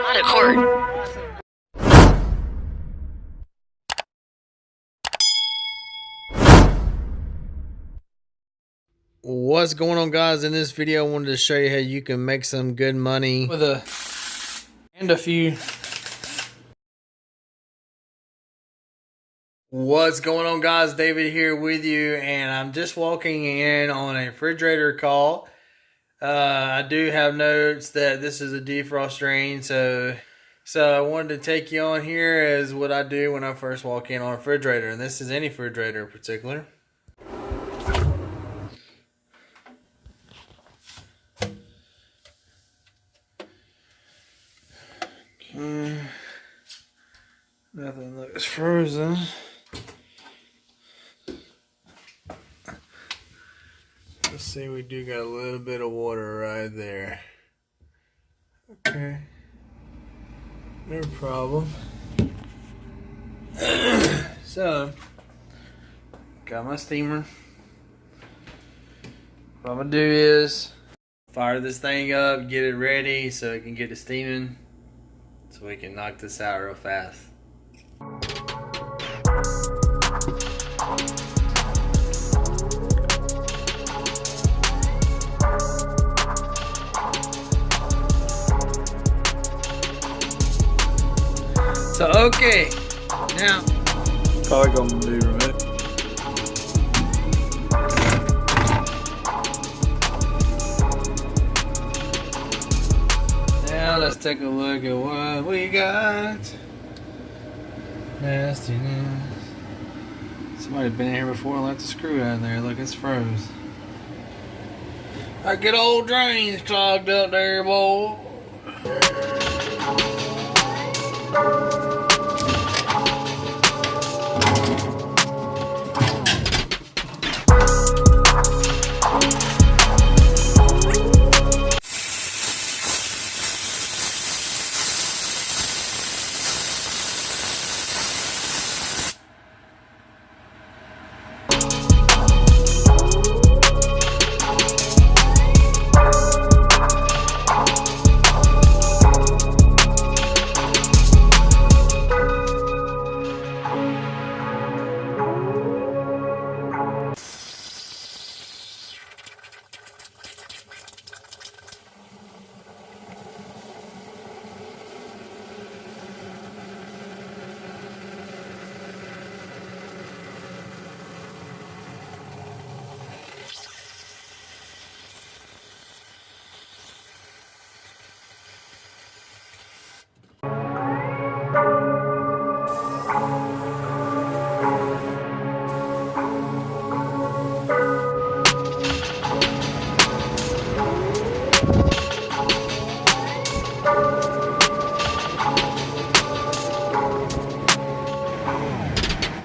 not a court. What's going on, guys? In this video I wanted to show you how you can make some good money with a few. What's going on, guys? David here with you, and I'm just walking in on a refrigerator call. I do have notes that this is a defrost drain, so I wanted to take you on here as what I do when I first walk in on a refrigerator, and this is any refrigerator in particular. Nothing looks frozen. Let's see, we do got a little bit of water right there. Okay. No problem. So, got my steamer. What I'm gonna do is fire this thing up, get it ready so it can get it steaming, so we can knock this out real fast. So okay, now Probably gonna do right. Now let's take a look at what we got. Nastiness. Somebody been in here before and left the screw out there. Look, it's froze. Our good old drain's clogged up there, boy.